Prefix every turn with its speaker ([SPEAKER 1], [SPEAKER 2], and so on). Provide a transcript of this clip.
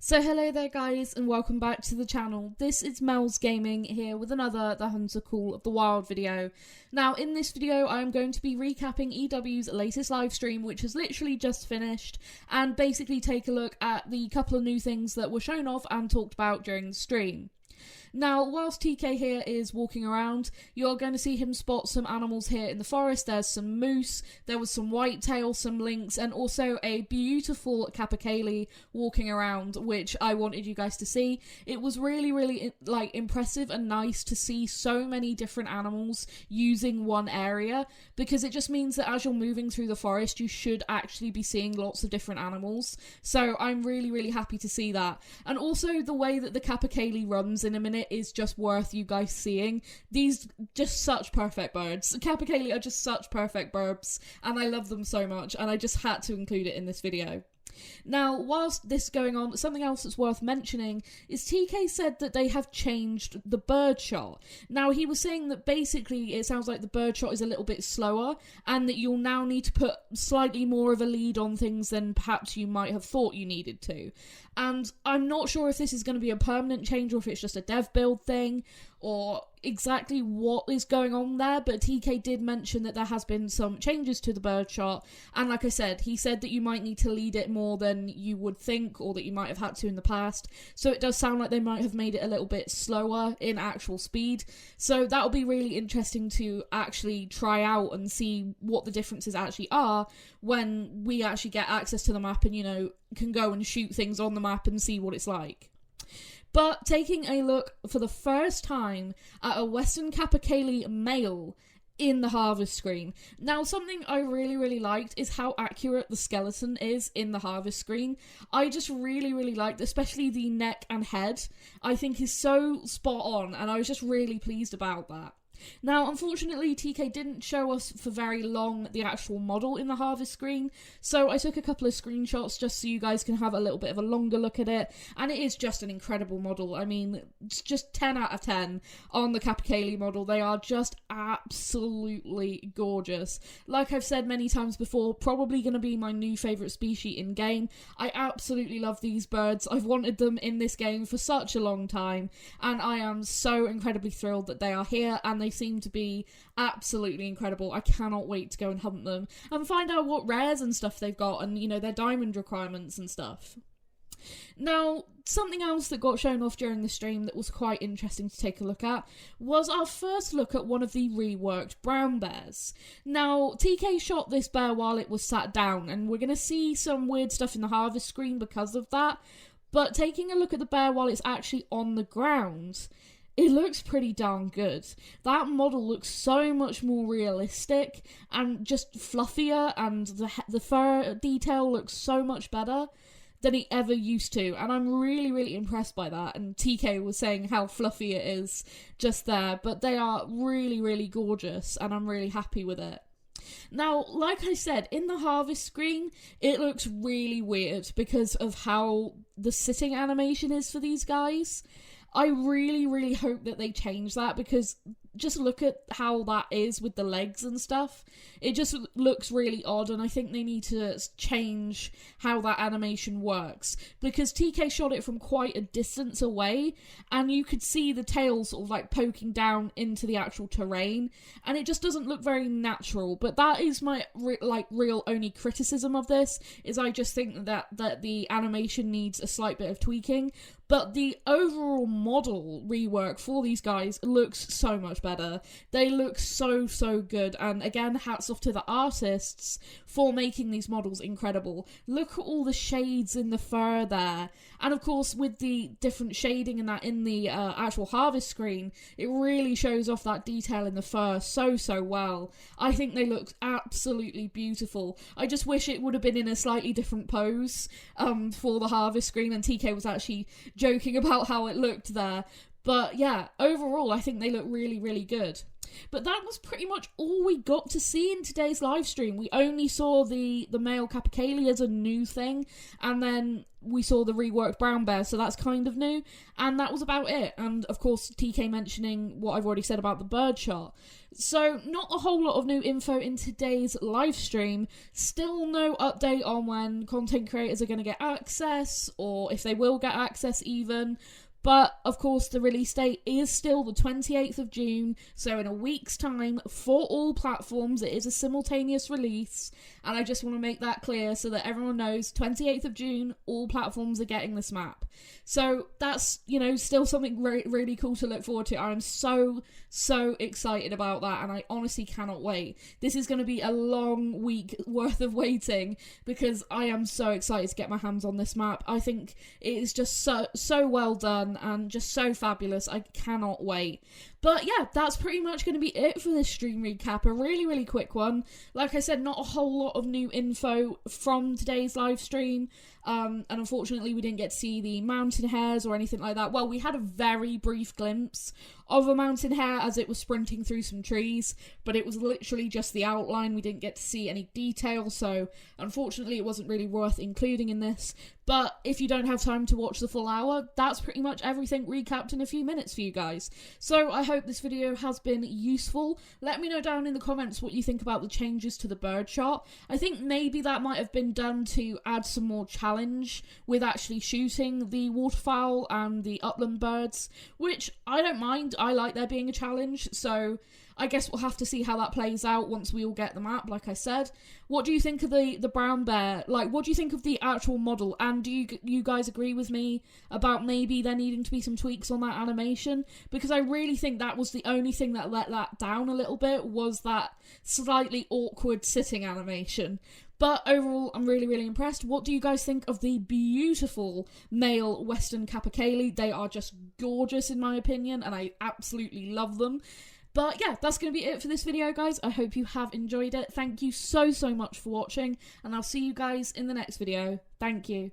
[SPEAKER 1] So hello there guys and welcome back to the channel. This is Mel's Gaming here with another The Hunter Call of the Wild video. Now in this video I'm going to be recapping EW's latest live stream, which has literally just finished, and basically take a look at the couple of new things that were shown off and talked about during the stream. Now, whilst TK here is walking around, you're going to see him spot some animals here in the forest. There's some moose, there was some whitetail, some lynx, and also a beautiful capercaillie walking around, which I wanted you guys to see. It was really, impressive and nice to see so many different animals using one area, because it just means that as you're moving through the forest, you should actually be seeing lots of different animals. So I'm really happy to see that. And also the way that the capercaillie runs in a minute is just worth you guys seeing. These just such perfect birds. Capercaillie are just such perfect birds, and I love them so much, and I just had to include it in this video. Now, whilst this is going on, something else that's worth mentioning is TK said that they have changed the bird shot. Now, he was saying that basically it sounds like the bird shot is a little bit slower and that you'll now need to put slightly more of a lead on things than perhaps you might have thought you needed to. And I'm not sure if this is going to be a permanent change or if it's just a dev build thing or exactly what is going on there, but TK did mention that there has been some changes to the bird shot, and like I said, he said that you might need to lead it more than you would think or that you might have had to in the past, so it does sound like they might have made it a little bit slower in actual speed, so that'll be really interesting to actually try out and see what the differences actually are when we actually get access to the map and, you know, can go and shoot things on the map and see what it's like. But taking a look for the first time at a Western capercaillie male in the harvest screen. Now, something I really liked is how accurate the skeleton is in the harvest screen. I just really liked, especially the neck and head, I think is so spot on, and I was just really pleased about that. Now, unfortunately, TK didn't show us for very long the actual model in the harvest screen, so I took a couple of screenshots just so you guys can have a little bit of a longer look at it, and it is just an incredible model. I mean, it's just 10 out of 10 on the capercaillie model. They are just absolutely gorgeous. Like I've said many times before, probably going to be my new favourite species in game. I absolutely love these birds. I've wanted them in this game for such a long time, and I am so incredibly thrilled that they are here, and they seem to be absolutely incredible. I cannot wait to go and hunt them and find out what rares and stuff they've got and, you know, their diamond requirements and stuff. Now, something else that got shown off during the stream that was quite interesting to take a look at was our first look at one of the reworked brown bears. Now, TK shot this bear while it was sat down, and we're going to see some weird stuff in the harvest screen because of that, but taking a look at the bear while it's actually on the ground, it looks pretty darn good. That model looks so much more realistic and just fluffier, and the fur detail looks so much better than it ever used to, and I'm really impressed by that. And TK was saying how fluffy it is just there, but they are really gorgeous, and I'm really happy with it. Now, like I said, in the harvest screen, it looks really weird because of how the sitting animation is for these guys. I really hope that they change that, because just look at how that is with the legs and stuff. It just looks really odd, and I think they need to change how that animation works, because TK shot it from quite a distance away, and you could see the tail sort of like poking down into the actual terrain, and it just doesn't look very natural. But that is my real only criticism of this, is I just think that the animation needs a slight bit of tweaking. But the overall model rework for these guys looks so much better. They look so good, and again, hats off to the artists for making these models incredible. Look at all the shades in the fur there, and of course with the different shading and that in the actual harvest screen, it really shows off that detail in the fur so well. I think they look absolutely beautiful. I just wish it would have been in a slightly different pose for the harvest screen, and TK was actually joking about how it looked there. But yeah, overall, I think they look really, really good. But that was pretty much all we got to see in today's live stream. We only saw the male capercaillie as a new thing, and then we saw the reworked brown bear, so that's kind of new, and that was about it. And of course, TK mentioning what I've already said about the bird chart. So not a whole lot of new info in today's live stream. Still no update on when content creators are going to get access, or if they will get access even. But, of course, the release date is still the 28th of June, so in a week's time, for all platforms, it is a simultaneous release, and I just want to make that clear so that everyone knows, 28th of June, all platforms are getting this map. So, that's, you know, still something really cool to look forward to. I'm so excited about that, and I honestly cannot wait. This is going to be a long week worth of waiting, because I am so excited to get my hands on this map. I think it is just so well done, and just so fabulous. I cannot wait. But yeah, that's pretty much going to be it for this stream recap. A really quick one. Like I said, not a whole lot of new info from today's live stream. And unfortunately we didn't get to see the mountain hares or anything like that. Well, we had a very brief glimpse of a mountain hare as it was sprinting through some trees, but it was literally just the outline. We didn't get to see any detail, so unfortunately it wasn't really worth including in this. But if you don't have time to watch the full hour, that's pretty much everything recapped in a few minutes for you guys. So I hope this video has been useful. Let me know down in the comments what you think about the changes to the bird chart. I think maybe that might have been done to add some more challenge with actually shooting the waterfowl and the upland birds, which I don't mind. I like there being a challenge, so I guess we'll have to see how that plays out once we all get the map, like I said. What do you think of the brown bear? Like, what do you think of the actual model? And do you guys agree with me about maybe there needing to be some tweaks on that animation? Because I really think that was the only thing that let that down a little bit, was that slightly awkward sitting animation. But overall, I'm really impressed. What do you guys think of the beautiful male Western capercaillie? They are just gorgeous in my opinion, and I absolutely love them. But yeah, that's going to be it for this video, guys. I hope you have enjoyed it. Thank you so much for watching, and I'll see you guys in the next video. Thank you.